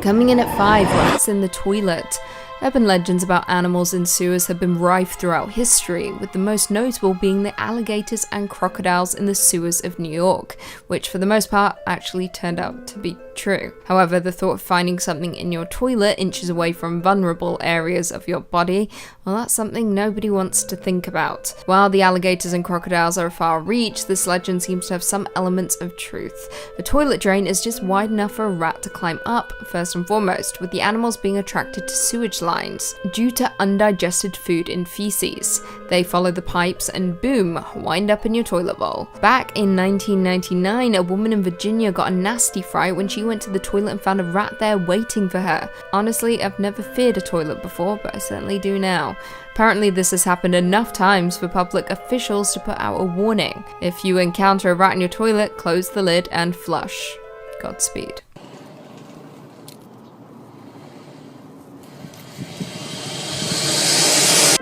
Coming in at 5, rats in the toilet. Urban legends about animals in sewers have been rife throughout history, with the most notable being the alligators and crocodiles in the sewers of New York, which for the most part actually turned out to be true. However, the thought of finding something in your toilet inches away from vulnerable areas of your body, well, that's something nobody wants to think about. While the alligators and crocodiles are a far reach, this legend seems to have some elements of truth. A toilet drain is just wide enough for a rat to climb up, first and foremost, with the animals being attracted to sewage lines due to undigested food in feces. They follow the pipes and boom, wind up in your toilet bowl. Back in 1999, a woman in Virginia got a nasty fright when she went to the toilet and found a rat there waiting for her. Honestly, I've never feared a toilet before, but I certainly do now. Apparently this has happened enough times for public officials to put out a warning. If you encounter a rat in your toilet, close the lid and flush. Godspeed.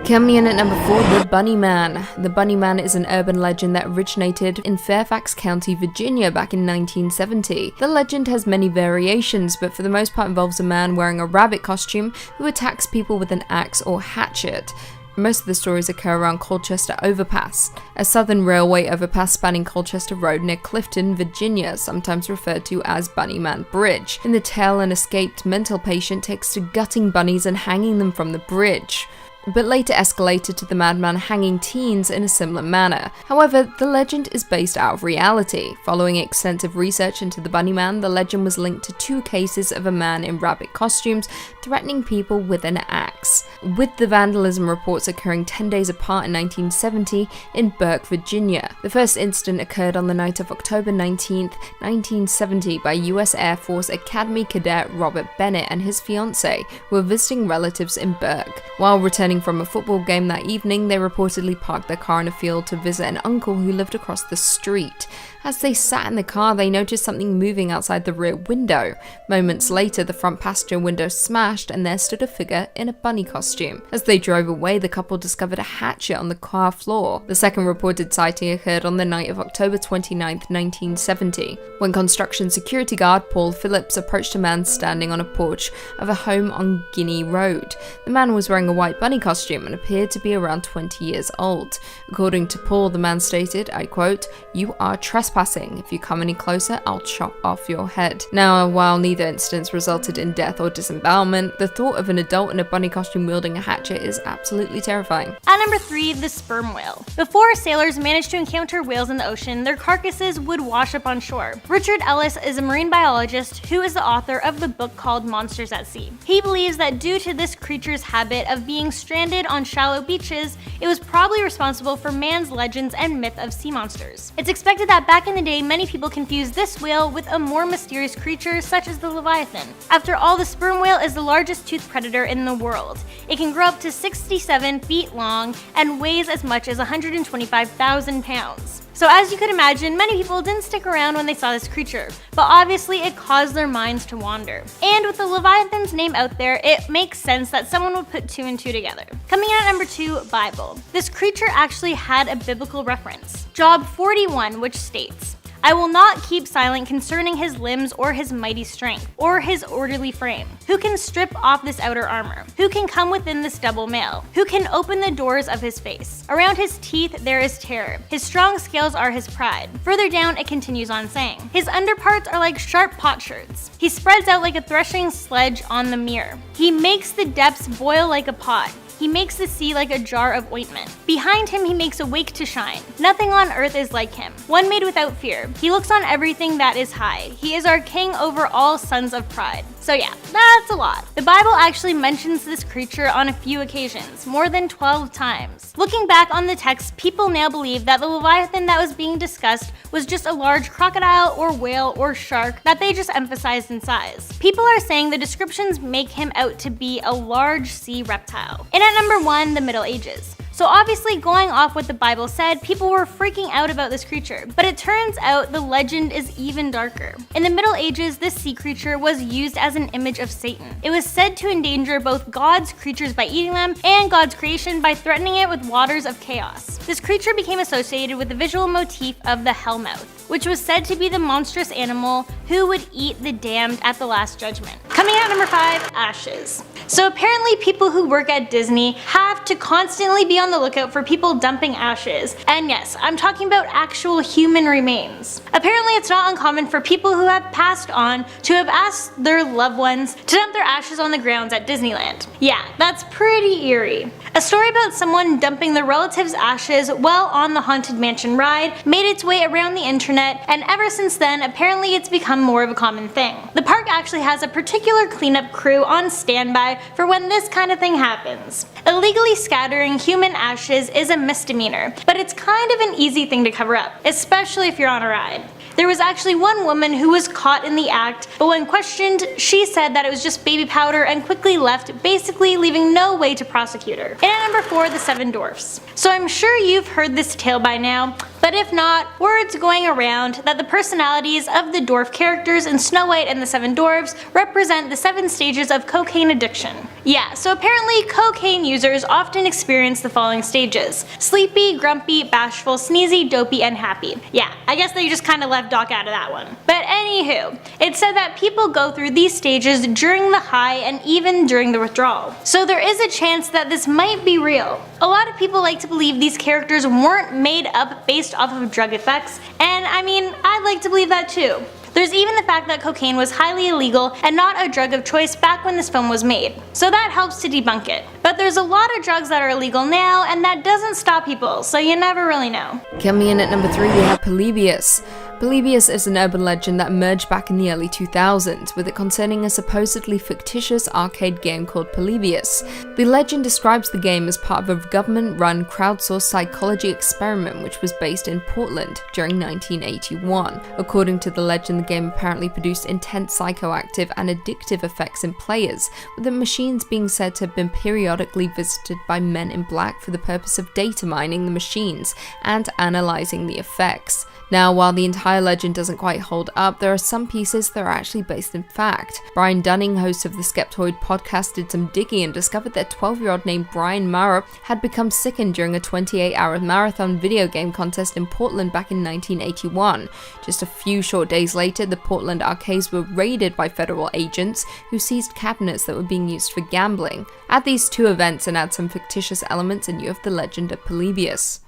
Coming in at number 4, the Bunny Man. The Bunny Man is an urban legend that originated in Fairfax County, Virginia back in 1970. The legend has many variations, but for the most part involves a man wearing a rabbit costume who attacks people with an axe or hatchet. Most of the stories occur around Colchester Overpass, a southern railway overpass spanning Colchester Road near Clifton, Virginia, sometimes referred to as Bunny Man Bridge. In the tale, an escaped mental patient takes to gutting bunnies and hanging them from the bridge, but later escalated to the madman hanging teens in a similar manner. However, the legend is based out of reality. Following extensive research into the Bunny Man, the legend was linked to 2 cases of a man in rabbit costumes threatening people with an axe, with the vandalism reports occurring 10 days apart in 1970 in Burke, Virginia. The first incident occurred on the night of October 19, 1970 by US Air Force Academy cadet Robert Bennett and his fiancée, who were visiting relatives in Burke. While returning from a football game that evening, they reportedly parked their car in a field to visit an uncle who lived across the street. As they sat in the car, they noticed something moving outside the rear window. Moments later, the front passenger window smashed and there stood a figure in a bunny costume. As they drove away, the couple discovered a hatchet on the car floor. The second reported sighting occurred on the night of October 29, 1970, when construction security guard Paul Phillips approached a man standing on a porch of a home on Guinea Road. The man was wearing a white bunny costume and appeared to be around 20 years old. According to Paul, the man stated, I quote, "You are trespassing. If you come any closer, I'll chop off your head." Now, while neither incidents resulted in death or disembowelment, the thought of an adult in a bunny costume wielding a hatchet is absolutely terrifying. At number 3, the sperm whale. Before sailors managed to encounter whales in the ocean, their carcasses would wash up on shore. Richard Ellis is a marine biologist who is the author of the book called Monsters at Sea. He believes that due to this creature's habit of being stranded on shallow beaches, it was probably responsible for man's legends and myth of sea monsters. It's expected that back in the day, many people confused this whale with a more mysterious creature such as the Leviathan. After all, the sperm whale is the largest toothed predator in the world. It can grow up to 67 feet long and weighs as much as 125,000 pounds. So as you could imagine, many people didn't stick around when they saw this creature, but obviously it caused their minds to wander. And with the Leviathan's name out there, it makes sense that someone would put 2 and 2 together. Coming in at number 2, Bible. This creature actually had a biblical reference. Job 41, which states, I will not keep silent concerning his limbs or his mighty strength, or his orderly frame. Who can strip off this outer armor? Who can come within this double mail? Who can open the doors of his face? Around his teeth there is terror. His strong scales are his pride. Further down it continues on saying, his underparts are like sharp potsherds. He spreads out like a threshing sledge on the mere. He makes the depths boil like a pot. He makes the sea like a jar of ointment. Behind him he makes a wake to shine. Nothing on earth is like him. One made without fear. He looks on everything that is high. He is our king over all sons of pride. So yeah, that's a lot. The Bible actually mentions this creature on a few occasions, more than 12 times. Looking back on the text, people now believe that the Leviathan that was being discussed was just a large crocodile or whale or shark that they just emphasized in size. People are saying the descriptions make him out to be a large sea reptile. And at number 1, the Middle Ages. So obviously, going off what the Bible said, people were freaking out about this creature. But it turns out the legend is even darker. In the Middle Ages, this sea creature was used as an image of Satan. It was said to endanger both God's creatures by eating them and God's creation by threatening it with waters of chaos. This creature became associated with the visual motif of the Hellmouth, which was said to be the monstrous animal who would eat the damned at the Last Judgment. Coming out number 5, ashes. So apparently people who work at Disney have to constantly be on the lookout for people dumping ashes. And yes, I'm talking about actual human remains. Apparently it's not uncommon for people who have passed on to have asked their loved ones to dump their ashes on the grounds at Disneyland. Yeah, that's pretty eerie. A story about someone dumping their relatives' ashes while on the Haunted Mansion ride made its way around the internet, and ever since then, apparently it's become more of a common thing. The park actually has a particular cleanup crew on standby for when this kind of thing happens. Illegally scattering human ashes is a misdemeanor, but it's kind of an easy thing to cover up, especially if you're on a ride. There was actually one woman who was caught in the act, but when questioned, she said that it was just baby powder and quickly left, basically leaving no way to prosecute her. And at number 4, the 7 dwarfs. So I'm sure you've heard this tale by now, but if not, word's going around that the personalities of the dwarf characters in Snow White and the 7 Dwarfs represent the 7 stages of cocaine addiction. Yeah, so apparently cocaine users often experience the following stages: sleepy, grumpy, bashful, sneezy, dopey, and happy. Yeah, I guess they just kind of left Doc out of that one. But anywho, it said that people go through these stages during the high and even during the withdrawal. So there is a chance that this might be real. A lot of people like to believe these characters weren't made up based off of drug effects, and I mean, I'd like to believe that too. There's even the fact that cocaine was highly illegal and not a drug of choice back when this film was made, so that helps to debunk it. But there's a lot of drugs that are illegal now, and that doesn't stop people, so you never really know. Coming in at number 3, we have Polybius. Polybius is an urban legend that emerged back in the early 2000s, with it concerning a supposedly fictitious arcade game called Polybius. The legend describes the game as part of a government-run crowdsourced psychology experiment which was based in Portland during 1981. According to the legend, the game apparently produced intense psychoactive and addictive effects in players, with the machines being said to have been periodically visited by men in black for the purpose of data mining the machines and analysing the effects. Now, while the entire legend doesn't quite hold up, there are some pieces that are actually based in fact. Brian Dunning, host of the Skeptoid podcast, did some digging and discovered that a 12-year-old named Brian Mara had become sickened during a 28-hour marathon video game contest in Portland back in 1981. Just a few short days later, the Portland arcades were raided by federal agents who seized cabinets that were being used for gambling. Add these two events and add some fictitious elements and you have the legend of Polybius.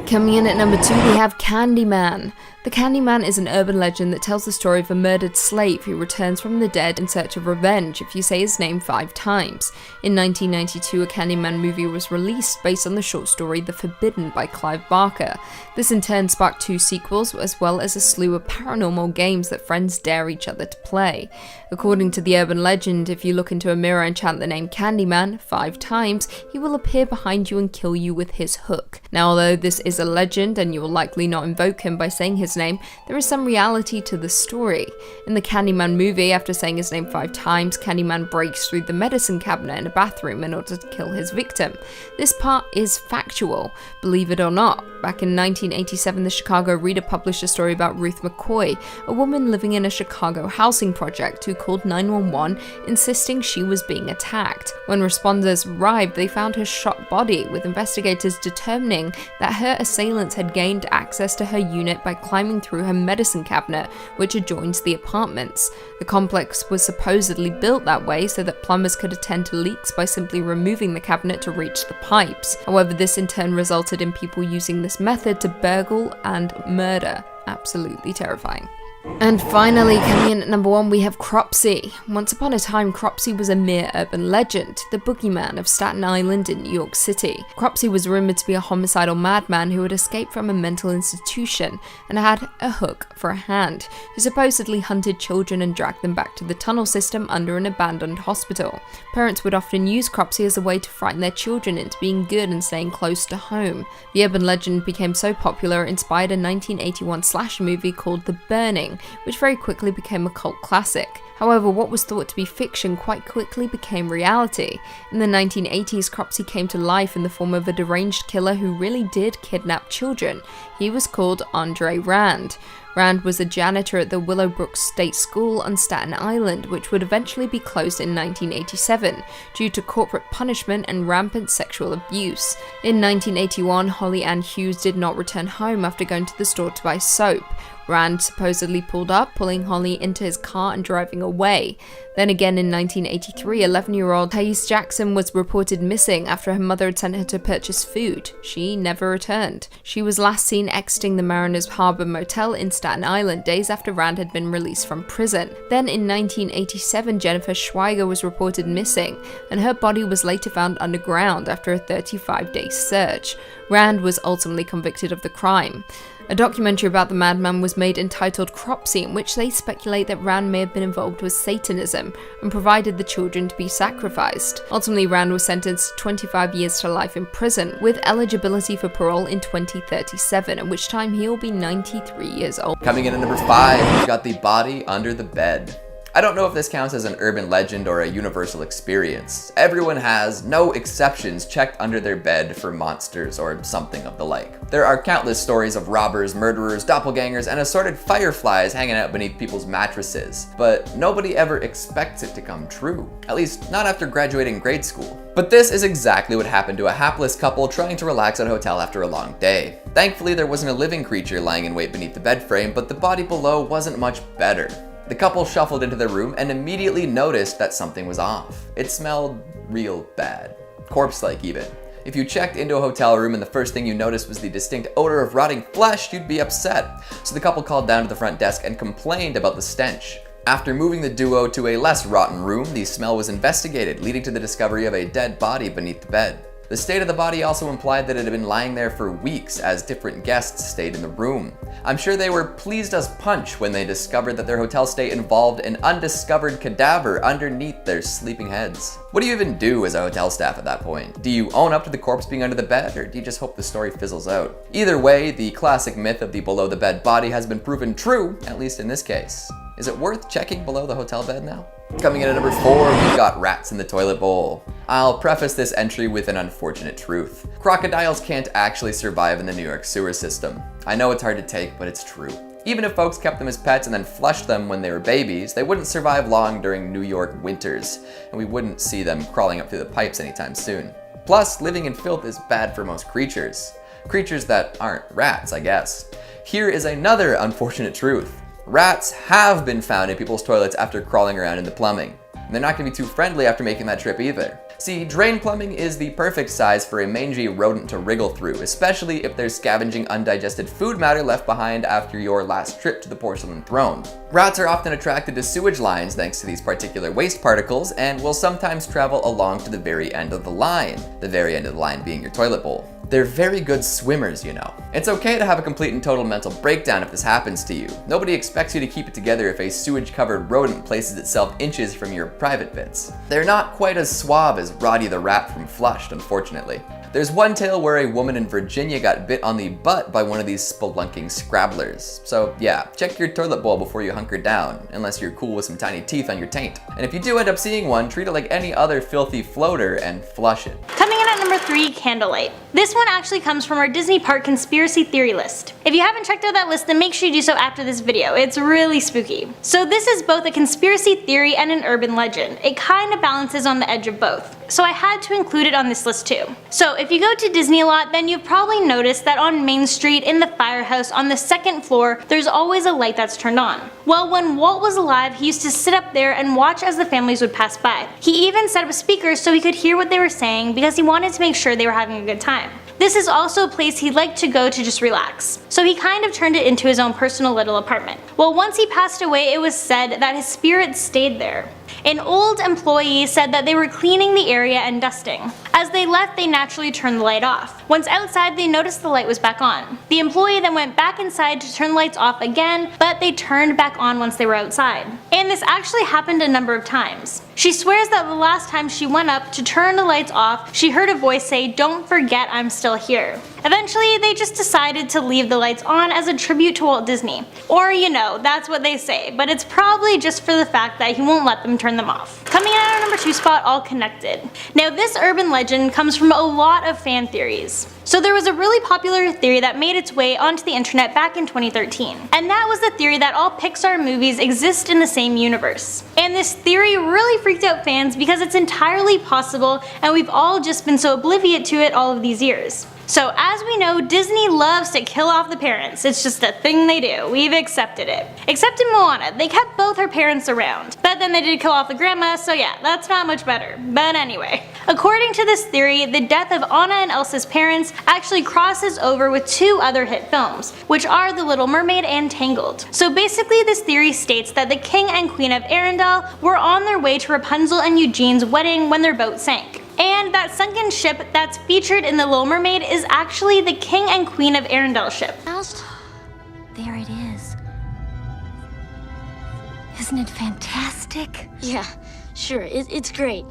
Coming in at number 2, we have Candyman. The Candyman is an urban legend that tells the story of a murdered slave who returns from the dead in search of revenge if you say his name 5 times. In 1992, a Candyman movie was released based on the short story The Forbidden by Clive Barker. This in turn sparked 2 sequels, as well as a slew of paranormal games that friends dare each other to play. According to the urban legend, if you look into a mirror and chant the name Candyman 5 times, he will appear behind you and kill you with his hook. Now, although this is a legend and you will likely not invoke him by saying his name, there is some reality to the story. In the Candyman movie, after saying his name 5 times, Candyman breaks through the medicine cabinet in a bathroom in order to kill his victim. This part is factual, believe it or not. Back in 1987, the Chicago Reader published a story about Ruth McCoy, a woman living in a Chicago housing project who called 911 insisting she was being attacked. When responders arrived, they found her shot body, with investigators determining that her assailants had gained access to her unit by climbing through her medicine cabinet, which adjoins the apartments. The complex was supposedly built that way so that plumbers could attend to leaks by simply removing the cabinet to reach the pipes. However, this in turn resulted in people using this method to burgle and murder. Absolutely terrifying. And finally, coming in at number 1, we have Cropsey. Once upon a time, Cropsey was a mere urban legend, the boogeyman of Staten Island in New York City. Cropsey was rumored to be a homicidal madman who had escaped from a mental institution and had a hook for a hand, who supposedly hunted children and dragged them back to the tunnel system under an abandoned hospital. Parents would often use Cropsey as a way to frighten their children into being good and staying close to home. The urban legend became so popular it inspired a 1981 slasher movie called The Burning, which very quickly became a cult classic. However, what was thought to be fiction quite quickly became reality. In the 1980s, Cropsey came to life in the form of a deranged killer who really did kidnap children. He was called Andre Rand. Rand was a janitor at the Willowbrook State School on Staten Island, which would eventually be closed in 1987 due to corporate punishment and rampant sexual abuse. In 1981, Holly Ann Hughes did not return home after going to the store to buy soap. Rand supposedly pulled up, pulling Holly into his car and driving away. Then again in 1983, 11-year-old Thais Jackson was reported missing after her mother had sent her to purchase food. She never returned. She was last seen exiting the Mariners Harbor Motel in Staten Island days after Rand had been released from prison. Then in 1987, Jennifer Schweiger was reported missing, and her body was later found underground after a 35-day search. Rand was ultimately convicted of the crime. A documentary about the madman was made entitled Cropsey, in which they speculate that Rand may have been involved with Satanism and provided the children to be sacrificed. Ultimately, Rand was sentenced to 25 years to life in prison, with eligibility for parole in 2037, at which time he'll be 93 years old. Coming in at number 5, we've got the body under the bed. I don't know if this counts as an urban legend or a universal experience. Everyone has, no exceptions, checked under their bed for monsters or something of the like. There are countless stories of robbers, murderers, doppelgangers, and assorted fireflies hanging out beneath people's mattresses, but nobody ever expects it to come true. At least, not after graduating grade school. But this is exactly what happened to a hapless couple trying to relax at a hotel after a long day. Thankfully, there wasn't a living creature lying in wait beneath the bed frame, but the body below wasn't much better. The couple shuffled into their room and immediately noticed that something was off. It smelled real bad. Corpse-like even. If you checked into a hotel room and the first thing you noticed was the distinct odor of rotting flesh, you'd be upset. So the couple called down to the front desk and complained about the stench. After moving the duo to a less rotten room, the smell was investigated, leading to the discovery of a dead body beneath the bed. The state of the body also implied that it had been lying there for weeks as different guests stayed in the room. I'm sure they were pleased as punch when they discovered that their hotel stay involved an undiscovered cadaver underneath their sleeping heads. What do you even do as a hotel staff at that point? Do you own up to the corpse being under the bed, or do you just hope the story fizzles out? Either way, the classic myth of the below the bed body has been proven true, at least in this case. Is it worth checking below the hotel bed now? Coming in at number 4, we've got rats in the toilet bowl. I'll preface this entry with an unfortunate truth. Crocodiles can't actually survive in the New York sewer system. I know it's hard to take, but it's true. Even if folks kept them as pets and then flushed them when they were babies, they wouldn't survive long during New York winters, and we wouldn't see them crawling up through the pipes anytime soon. Plus, living in filth is bad for most creatures. Creatures that aren't rats, I guess. Here is another unfortunate truth. Rats have been found in people's toilets after crawling around in the plumbing. And they're not going to be too friendly after making that trip either. See, drain plumbing is the perfect size for a mangy rodent to wriggle through, especially if there's scavenging undigested food matter left behind after your last trip to the porcelain throne. Rats are often attracted to sewage lines thanks to these particular waste particles and will sometimes travel along to the very end of the line being your toilet bowl. They're very good swimmers, you know. It's okay to have a complete and total mental breakdown if this happens to you. Nobody expects you to keep it together if a sewage-covered rodent places itself inches from your private bits. They're not quite as suave as Roddy the Rat from Flushed, unfortunately. There's one tale where a woman in Virginia got bit on the butt by one of these spelunking scrabblers. So yeah, check your toilet bowl before you hunker down, unless you're cool with some tiny teeth on your taint. And if you do end up seeing one, treat it like any other filthy floater and flush it. Coming in at number 3, candlelight. This one actually comes from our Disney Park conspiracy theory list. If you haven't checked out that list, then make sure you do so after this video. It's really spooky. So this is both a conspiracy theory and an urban legend. It kind of balances on the edge of both. So I had to include it on this list too. So if you go to Disney a lot, then you've probably noticed that on Main Street in the firehouse on the 2nd floor, there's always a light that's turned on. Well, when Walt was alive, he used to sit up there and watch as the families would pass by. He even set up speakers so he could hear what they were saying because he wanted to make sure they were having a good time. This is also a place he'd like to go to just relax. So he kind of turned it into his own personal little apartment. Well, once he passed away, it was said that his spirit stayed there. An old employee said that they were cleaning the area and dusting. As they left, they naturally turned the light off. Once outside, they noticed the light was back on. The employee then went back inside to turn the lights off again, but they turned back on once they were outside. And this actually happened a number of times. She swears that the last time she went up to turn the lights off, she heard a voice say, "Don't forget I'm still here." Eventually, they just decided to leave the lights on as a tribute to Walt Disney. Or, you know, that's what they say, but it's probably just for the fact that he won't let them turn them off. Coming in at our number 2 spot, All Connected. Now, this urban legend comes from a lot of fan theories. So there was a really popular theory that made its way onto the internet back in 2013. And that was the theory that all Pixar movies exist in the same universe. And this theory really freaked out fans because it's entirely possible and we've all just been so oblivious to it all of these years. So as we know, Disney loves to kill off the parents. It's just a thing they do. We've accepted it. Except in Moana, they kept both her parents around. But then they did kill off the grandma, so yeah, that's not much better. But anyway. According to this theory, the death of Anna and Elsa's parents actually crosses over with 2 other hit films, which are The Little Mermaid and Tangled. So basically this theory states that the King and Queen of Arendelle were on their way to Rapunzel and Eugene's wedding when their boat sank. And that sunken ship that's featured in The Little Mermaid is actually the King and Queen of Arendelle ship. There it is. Isn't it fantastic? Yeah, sure, it's great.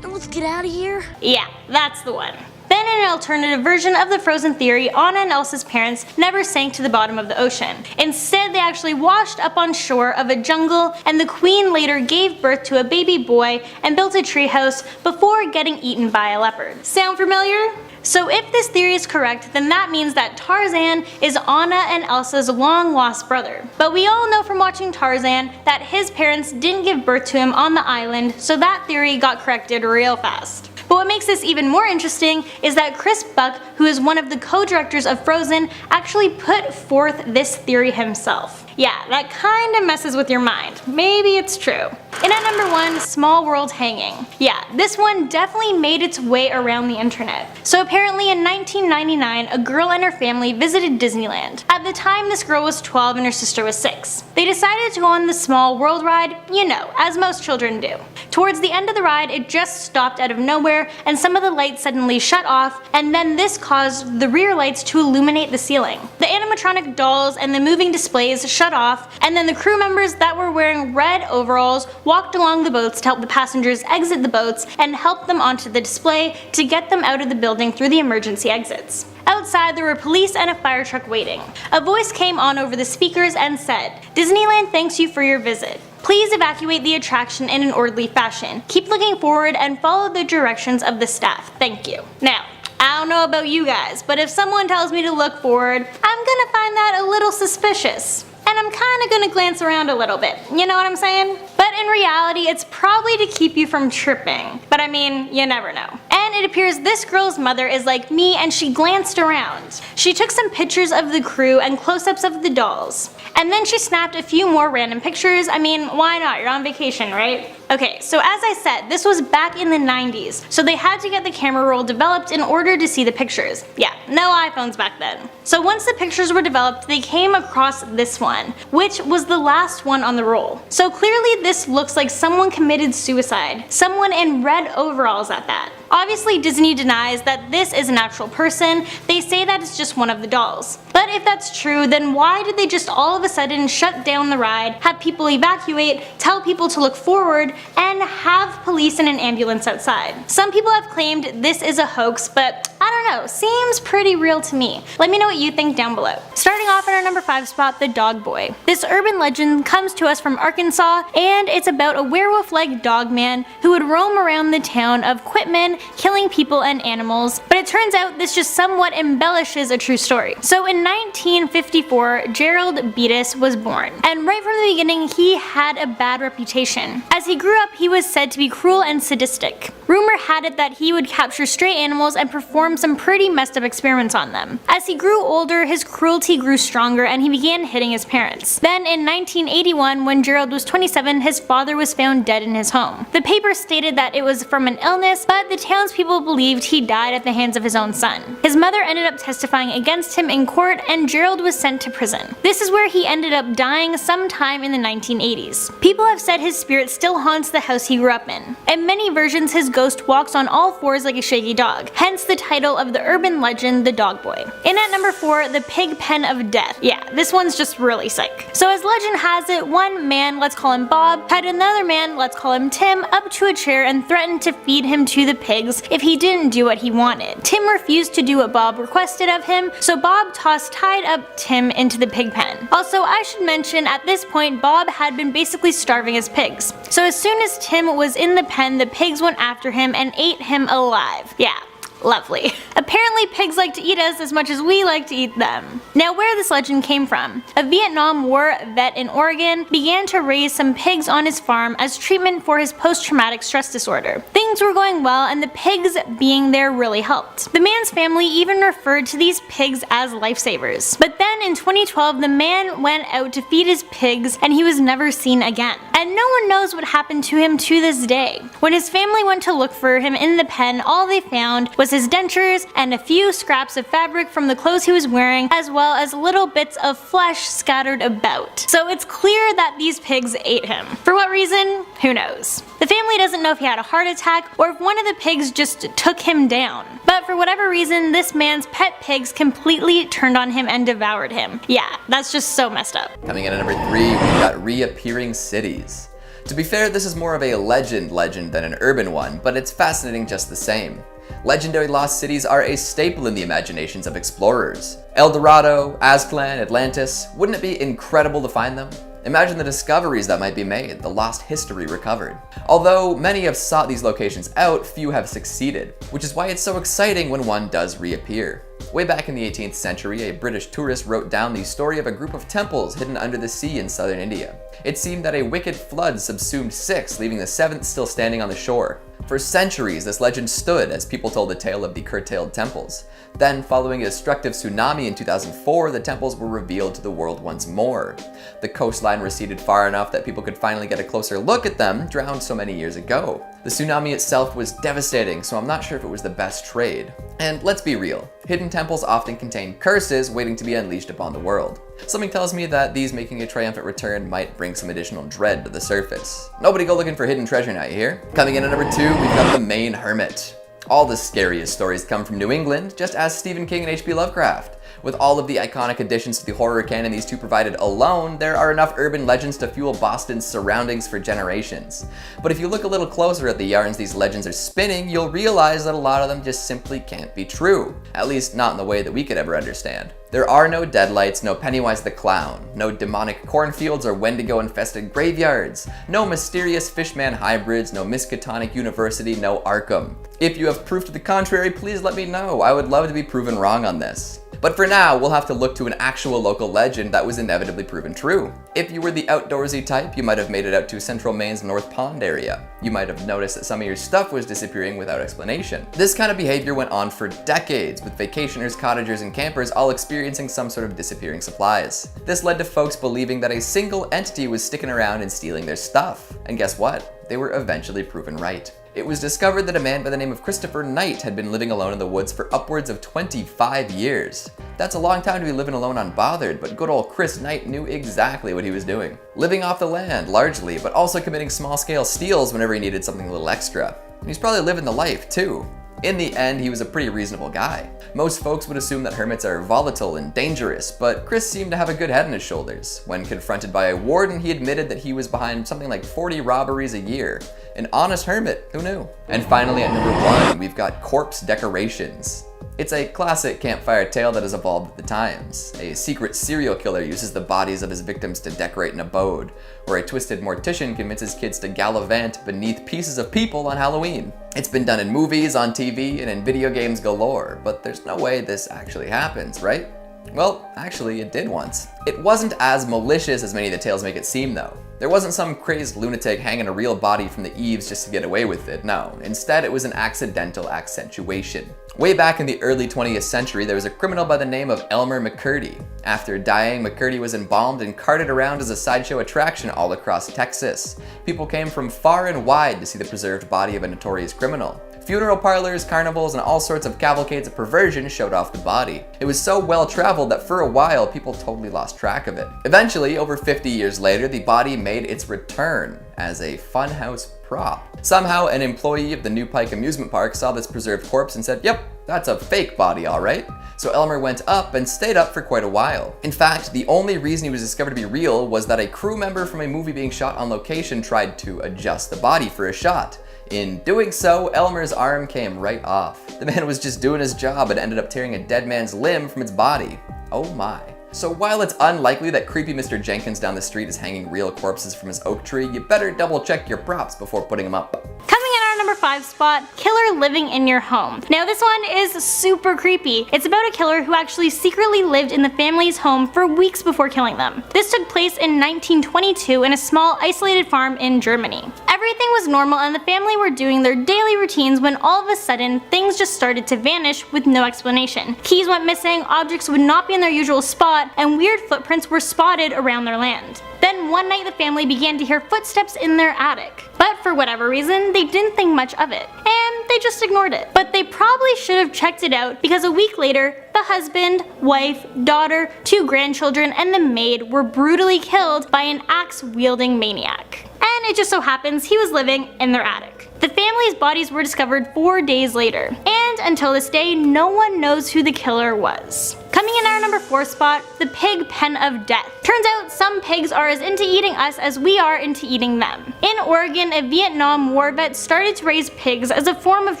Let's get out of here. Yeah, that's the one. Then in an alternative version of the Frozen theory, Anna and Elsa's parents never sank to the bottom of the ocean. Instead, they actually washed up on shore of a jungle, and the queen later gave birth to a baby boy and built a treehouse before getting eaten by a leopard. Sound familiar? So if this theory is correct, then that means that Tarzan is Anna and Elsa's long-lost brother. But we all know from watching Tarzan that his parents didn't give birth to him on the island, so that theory got corrected real fast. But what makes this even more interesting is that Chris Buck, who is one of the co-directors of Frozen, actually put forth this theory himself. Yeah, that kinda messes with your mind. Maybe it's true. And at number 1, Small World Hanging. Yeah, this one definitely made its way around the internet. So apparently in 1999, a girl and her family visited Disneyland. At the time, this girl was 12 and her sister was 6. They decided to go on the Small World ride, you know, as most children do. Towards the end of the ride, it just stopped out of nowhere and some of the lights suddenly shut off, and then this caused the rear lights to illuminate the ceiling. The animatronic dolls and the moving displays shut off, and then the crew members that were wearing red overalls walked along the boats to help the passengers exit the boats and help them onto the display to get them out of the building through the emergency exits. Outside, there were police and a fire truck waiting. A voice came on over the speakers and said, "Disneyland thanks you for your visit. Please evacuate the attraction in an orderly fashion. Keep looking forward and follow the directions of the staff. Thank you." Now, I don't know about you guys, but if someone tells me to look forward, I'm gonna find that a little suspicious. And I'm kinda gonna glance around a little bit, you know what I'm saying? But in reality, it's probably to keep you from tripping. But I mean, you never know. And it appears this girl's mother is like me and she glanced around. She took some pictures of the crew and close-ups of the dolls. And then she snapped a few more random pictures. I mean, why not? You're on vacation, right? Okay, so as I said, this was back in the 90s, so they had to get the camera roll developed in order to see the pictures. Yeah, no iPhones back then. So once the pictures were developed, they came across this one, which was the last one on the roll. So clearly this looks like someone committed suicide, someone in red overalls at that. Obviously Disney denies that this is an actual person, they say that it's just one of the dolls. But if that's true, then why did they just all of a sudden shut down the ride, have people evacuate, tell people to look forward, and have police and an ambulance outside? Some people have claimed this is a hoax, but I don't know, seems pretty real to me. Let me know what you think down below. Starting off at our number 5 spot, the Dog Boy. This urban legend comes to us from Arkansas, and it's about a werewolf-like dog man who would roam around the town of Quitman, killing people and animals, but it turns out this just somewhat embellishes a true story. So in 1954, Gerald Beatus was born, and right from the beginning he had a bad reputation. As he grew up, he was said to be cruel and sadistic. Rumor had it that he would capture stray animals and perform some pretty messed up experiments on them. As he grew older, his cruelty grew stronger and he began hitting his parents. Then in 1981, when Gerald was 27, his father was found dead in his home. The paper stated that it was from an illness, but the townspeople believed he died at the hands of his own son. His mother ended up testifying against him in court, and Gerald was sent to prison. This is where he ended up dying sometime in the 1980s. People have said his spirit still haunts the house he grew up in. In many versions, his ghost walks on all fours like a shaggy dog, hence the title of the urban legend, the Dog Boy. In at number 4, the Pig Pen of Death. Yeah, this one's just really psych. So as legend has it, one man, let's call him Bob, tied another man, let's call him Tim, up to a chair and threatened to feed him to the pigs if he didn't do what he wanted. Tim refused to do what Bob requested of him, so Bob tossed tied up Tim into the pig pen. Also, I should mention, at this point, Bob had been basically starving his pigs. So as soon as Tim was in the pen, the pigs went after him and ate him alive. Yeah. Lovely. Apparently pigs like to eat us as much as we like to eat them. Now where this legend came from. A Vietnam War vet in Oregon began to raise some pigs on his farm as treatment for his post-traumatic stress disorder. Things were going well and the pigs being there really helped. The man's family even referred to these pigs as lifesavers. But then in 2012 the man went out to feed his pigs and he was never seen again. And no one knows what happened to him to this day. When his family went to look for him in the pen, all they found was his dentures and a few scraps of fabric from the clothes he was wearing, as well as little bits of flesh scattered about. So it's clear that these pigs ate him. For what reason? Who knows? The family doesn't know if he had a heart attack or if one of the pigs just took him down. But for whatever reason, this man's pet pigs completely turned on him and devoured him. Yeah, that's just so messed up. Coming in at number 3, we've got reappearing cities. To be fair, this is more of a legend than an urban one, but it's fascinating just the same. Legendary lost cities are a staple in the imaginations of explorers. El Dorado, Aztlan, Atlantis, wouldn't it be incredible to find them? Imagine the discoveries that might be made, the lost history recovered. Although many have sought these locations out, few have succeeded, which is why it's so exciting when one does reappear. Way back in the 18th century, a British tourist wrote down the story of a group of temples hidden under the sea in southern India. It seemed that a wicked flood subsumed 6, leaving the 7th still standing on the shore. For centuries, this legend stood as people told the tale of the curtailed temples. Then, following a destructive tsunami in 2004, the temples were revealed to the world once more. The coastline receded far enough that people could finally get a closer look at them, drowned so many years ago. The tsunami itself was devastating, so I'm not sure if it was the best trade. And let's be real, hidden temples often contain curses waiting to be unleashed upon the world. Something tells me that these making a triumphant return might bring some additional dread to the surface. Nobody go looking for hidden treasure now, you hear? Coming in at number 2, we've got the Maine Hermit. All the scariest stories come from New England, just as Stephen King and H.P. Lovecraft. With all of the iconic additions to the horror canon these two provided alone, there are enough urban legends to fuel Boston's surroundings for generations. But if you look a little closer at the yarns these legends are spinning, you'll realize that a lot of them just simply can't be true. At least not in the way that we could ever understand. There are no deadlights, no Pennywise the Clown, no demonic cornfields or Wendigo-infested graveyards, no mysterious fishman hybrids, no Miskatonic University, no Arkham. If you have proof to the contrary, please let me know. I would love to be proven wrong on this. But for now, we'll have to look to an actual local legend that was inevitably proven true. If you were the outdoorsy type, you might have made it out to central Maine's North Pond area. You might have noticed that some of your stuff was disappearing without explanation. This kind of behavior went on for decades, with vacationers, cottagers, and campers all experiencing some sort of disappearing supplies. This led to folks believing that a single entity was sticking around and stealing their stuff. And guess what? They were eventually proven right. It was discovered that a man by the name of Christopher Knight had been living alone in the woods for upwards of 25 years. That's a long time to be living alone unbothered, but good old Chris Knight knew exactly what he was doing. Living off the land, largely, but also committing small-scale steals whenever he needed something a little extra. And he's probably living the life, too. In the end, he was a pretty reasonable guy. Most folks would assume that hermits are volatile and dangerous, but Chris seemed to have a good head on his shoulders. When confronted by a warden, he admitted that he was behind something like 40 robberies a year. An honest hermit, who knew? And finally, at number 1, we've got corpse decorations. It's a classic campfire tale that has evolved with the times. A secret serial killer uses the bodies of his victims to decorate an abode, or a twisted mortician convinces kids to gallivant beneath pieces of people on Halloween. It's been done in movies, on TV, and in video games galore, but there's no way this actually happens, right? Well, actually, it did once. It wasn't as malicious as many of the tales make it seem, though. There wasn't some crazed lunatic hanging a real body from the eaves just to get away with it, no. Instead, it was an accidental accentuation. Way back in the early 20th century, there was a criminal by the name of Elmer McCurdy. After dying, McCurdy was embalmed and carted around as a sideshow attraction all across Texas. People came from far and wide to see the preserved body of a notorious criminal. Funeral parlors, carnivals, and all sorts of cavalcades of perversion showed off the body. It was so well traveled that for a while people totally lost track of it. Eventually, over 50 years later, the body made its return as a funhouse prop. Somehow, an employee of the New Pike amusement park saw this preserved corpse and said, "Yep, that's a fake body, all right." So Elmer went up and stayed up for quite a while. In fact, the only reason he was discovered to be real was that a crew member from a movie being shot on location tried to adjust the body for a shot. In doing so, Elmer's arm came right off. The man was just doing his job and ended up tearing a dead man's limb from its body. Oh my. So while it's unlikely that creepy Mr. Jenkins down the street is hanging real corpses from his oak tree, you better double check your props before putting them up. Coming in our number 5 spot, killer living in your home. Now this one is super creepy. It's about a killer who actually secretly lived in the family's home for weeks before killing them. This took place in 1922 in a small isolated farm in Germany. Everything was normal and the family were doing their daily routines when all of a sudden things just started to vanish with no explanation. Keys went missing, objects would not be in their usual spot, and weird footprints were spotted around their land. Then one night the family began to hear footsteps in their attic. But for whatever reason, they didn't think much of it, and they just ignored it. But they probably should have checked it out because a week later, the husband, wife, daughter, 2 grandchildren, and the maid were brutally killed by an axe-wielding maniac. And it just so happens he was living in their attic. The family's bodies were discovered 4 days later, and until this day, no one knows who the killer was. Coming in our number 4 spot, the pig pen of death. Turns out some pigs are as into eating us as we are into eating them. In Oregon, a Vietnam War vet started to raise pigs as a form of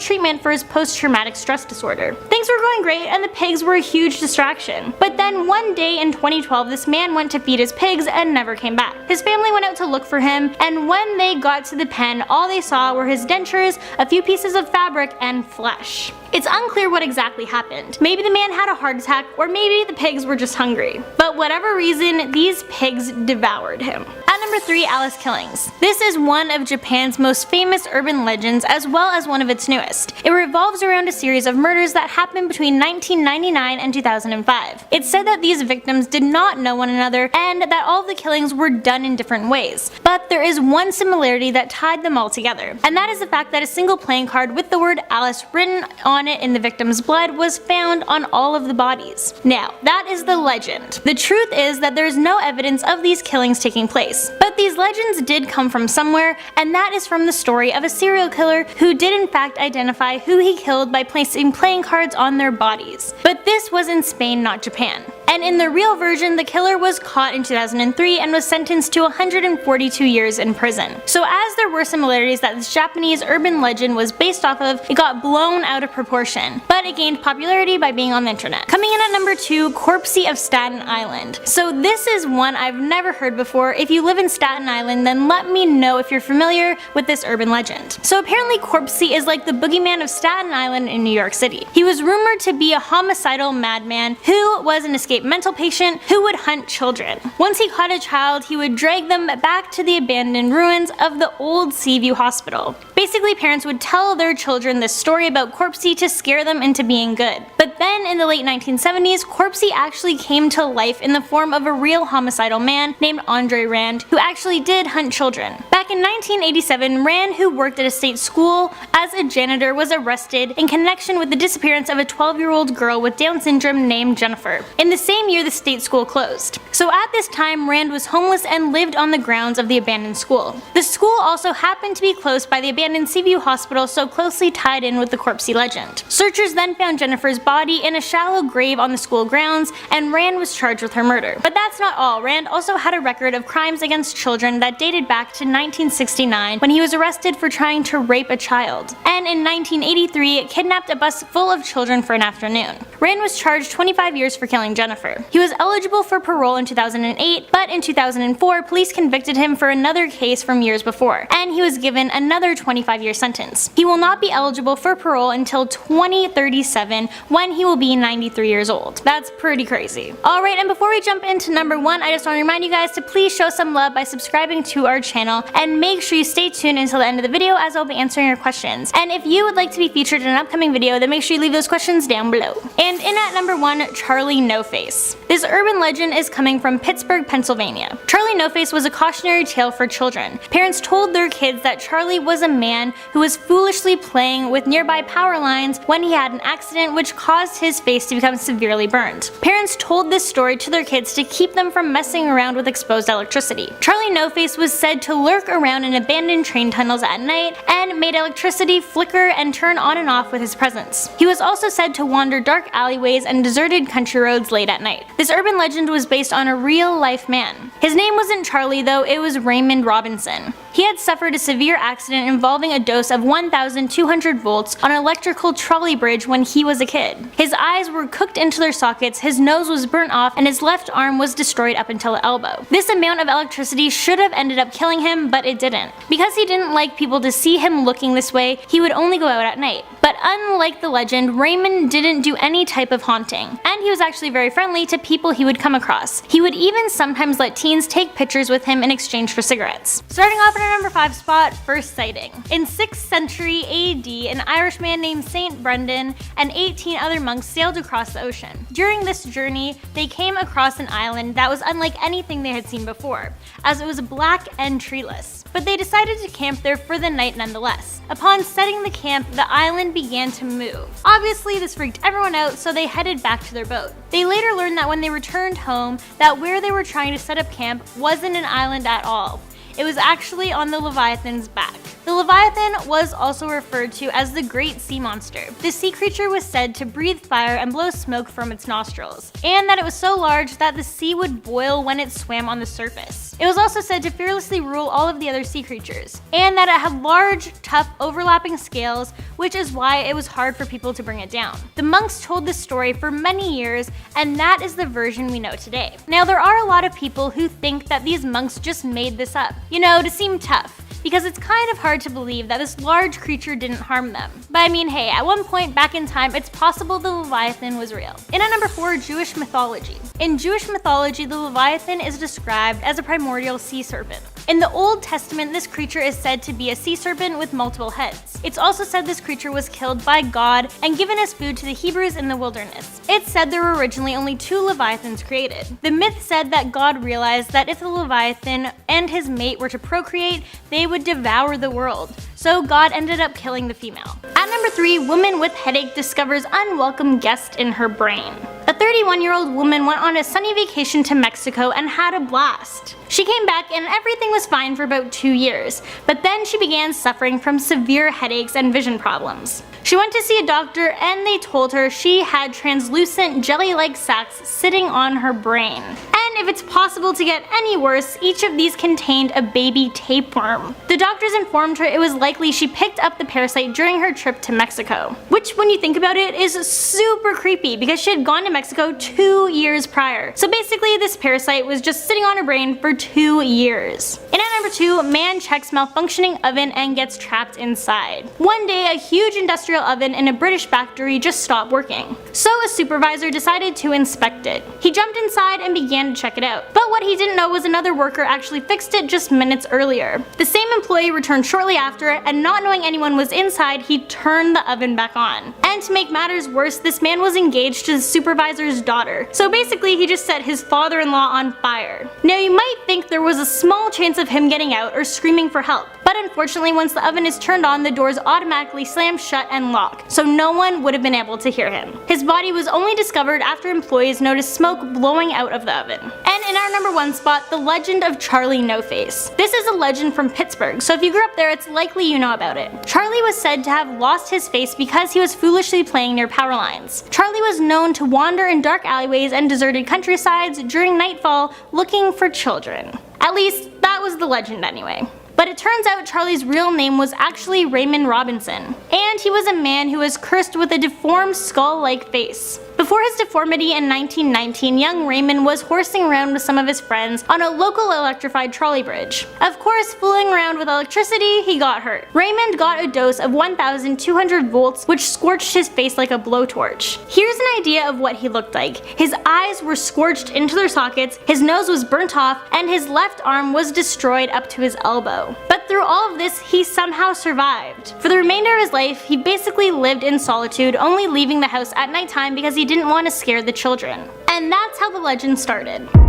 treatment for his post-traumatic stress disorder. Things were going great and the pigs were a huge distraction. But then one day in 2012, this man went to feed his pigs and never came back. His family went out to look for him, and when they got to the pen, all they saw were his dentures, a few pieces of fabric, and flesh. It's unclear what exactly happened. Maybe the man had a heart attack, or maybe the pigs were just hungry. But whatever reason, these pigs devoured him. At number 3, Alice killings. This is one of Japan's most famous urban legends as well as one of its newest. It revolves around a series of murders that happened between 1999 and 2005. It's said that these victims did not know one another and that all of the killings were done in different ways. But there is one similarity that tied them all together, and that is the fact that a single playing card with the word Alice written on it in the victim's blood was found on all of the bodies. Now, that is the legend. The truth is that there is no evidence of these killings taking place. But these legends did come from somewhere, and that is from the story of a serial killer who did in fact identify who he killed by placing playing cards on their bodies. But this was in Spain, not Japan. And in the real version, the killer was caught in 2003 and was sentenced to 142 years in prison. So as there were similarities that this Japanese urban legend was based off of, it got blown out of proportion. But it gained popularity by being on the internet. Coming in at number 2, Corpsey of Staten Island. So this is one I've never heard before. If you live in Staten Island, then let me know if you're familiar with this urban legend. So apparently Corpsey is like the boogeyman of Staten Island in New York City. He was rumored to be a homicidal madman who was an escaped mental patient who would hunt children. Once he caught a child, he would drag them back to the abandoned ruins of the old Seaview Hospital. Basically, parents would tell their children this story about Corpsey to scare them into being good. But then in the late 1970s, Corpsey actually came to life in the form of a real homicidal man named Andre Rand, who actually did hunt children. Back in 1987, Rand, who worked at a state school as a janitor, was arrested in connection with the disappearance of a 12-year-old girl with Down syndrome named Jennifer. In the same year, the state school closed. So at this time, Rand was homeless and lived on the grounds of the abandoned school. The school also happened to be close by the abandoned Seaview Hospital, so closely tied in with the Corpsey legend. Searchers then found Jennifer's body in a shallow grave on the school grounds, and Rand was charged with her murder. But that's not all. Rand also had a record of crimes against children that dated back to 1969 when he was arrested for trying to rape a child. And in 1983, kidnapped a bus full of children for an afternoon. Rand was charged 25 years for killing Jennifer. He was eligible for parole in 2008, but in 2004, police convicted him for another case from years before, and he was given another 25-year sentence. He will not be eligible for parole until 2037, when he will be 93 years old. That's pretty crazy. Alright, and before we jump into number 1, I just want to remind you guys to please show some love by subscribing to our channel, and make sure you stay tuned until the end of the video as I'll be answering your questions. And if you would like to be featured in an upcoming video, then make sure you leave those questions down below. And in at number 1, Charlie No Face. No-Face. This urban legend is coming from Pittsburgh, Pennsylvania. Charlie No-Face was a cautionary tale for children. Parents told their kids that Charlie was a man who was foolishly playing with nearby power lines when he had an accident which caused his face to become severely burned. Parents told this story to their kids to keep them from messing around with exposed electricity. Charlie No-Face was said to lurk around in abandoned train tunnels at night and made electricity flicker and turn on and off with his presence. He was also said to wander dark alleyways and deserted country roads late at night. This urban legend was based on a real-life man. His name wasn't Charlie though, it was Raymond Robinson. He had suffered a severe accident involving a dose of 1,200 volts on an electrical trolley bridge when he was a kid. His eyes were cooked into their sockets, his nose was burnt off, and his left arm was destroyed up until the elbow. This amount of electricity should have ended up killing him, but it didn't. Because he didn't like people to see him looking this way, he would only go out at night. But unlike the legend, Raymond didn't do any type of haunting, and he was actually very friendly to people he would come across. He would even sometimes let teens take pictures with him in exchange for cigarettes. Starting off at our number 5 spot, first sighting. In 6th century AD, an Irishman named Saint Brendan and 18 other monks sailed across the ocean. During this journey, they came across an island that was unlike anything they had seen before, as it was black and treeless. But they decided to camp there for the night nonetheless. Upon setting the camp, the island began to move. Obviously, this freaked everyone out, so they headed back to their boat. They later learned that when they returned home, that where they were trying to set up camp wasn't an island at all. It was actually on the Leviathan's back. The Leviathan was also referred to as the Great Sea Monster. The sea creature was said to breathe fire and blow smoke from its nostrils, and that it was so large that the sea would boil when it swam on the surface. It was also said to fearlessly rule all of the other sea creatures, and that it had large, tough, overlapping scales, which is why it was hard for people to bring it down. The monks told this story for many years, and that is the version we know today. Now, there are a lot of people who think that these monks just made this up, to seem tough, because it's kind of hard to believe that this large creature didn't harm them. But I mean, hey, at one point back in time, it's possible the Leviathan was real. In at number 4, Jewish mythology. In Jewish mythology, the Leviathan is described as a primordial sea serpent. In the Old Testament, this creature is said to be a sea serpent with multiple heads. It's also said this creature was killed by God and given as food to the Hebrews in the wilderness. It's said there were originally only 2 Leviathans created. The myth said that God realized that if the Leviathan and his mate were to procreate, they would devour the world. So God ended up killing the female. At number 3, woman with headache discovers unwelcome guest in her brain. A 31-year-old woman went on a sunny vacation to Mexico and had a blast. She came back and everything was fine for about 2 years, but then she began suffering from severe headaches and vision problems. She went to see a doctor and they told her she had translucent jelly-like sacs sitting on her brain. And if it's possible to get any worse, each of these contained a baby tapeworm. The doctors informed her it was likely she picked up the parasite during her trip to Mexico. Which, when you think about it, is super creepy because she had gone to Mexico 2 years prior. So basically, this parasite was just sitting on her brain for 2 years. And at number 2, man checks malfunctioning oven and gets trapped inside. One day, a huge industrial oven in a British factory just stopped working. So a supervisor decided to inspect it. He jumped inside and began to check it out. But what he didn't know was another worker actually fixed it just minutes earlier. The same employee returned shortly after, and not knowing anyone was inside, he turned the oven back on. And to make matters worse, this man was engaged to the supervisor's daughter. So basically, he just set his father-in-law on fire. Now you might think there was a small chance of him getting out or screaming for help. But unfortunately, once the oven is turned on, the doors automatically slam shut and lock, so no one would have been able to hear him. His body was only discovered after employees noticed smoke blowing out of the oven. And in our number 1 spot, the legend of Charlie No-Face. This is a legend from Pittsburgh, so if you grew up there, it's likely you know about it. Charlie was said to have lost his face because he was foolishly playing near power lines. Charlie was known to wander in dark alleyways and deserted countrysides during nightfall looking for children. At least, that was the legend anyway. But it turns out Charlie's real name was actually Raymond Robinson, and he was a man who was cursed with a deformed skull-like face. Before his deformity in 1919, young Raymond was horsing around with some of his friends on a local electrified trolley bridge. Of course, fooling around with electricity, he got hurt. Raymond got a dose of 1,200 volts, which scorched his face like a blowtorch. Here's an idea of what he looked like. His eyes were scorched into their sockets, his nose was burnt off, and his left arm was destroyed up to his elbow. But through all of this, he somehow survived. For the remainder of his life, he basically lived in solitude, only leaving the house at nighttime because he didn't want to scare the children. And that's how the legend started.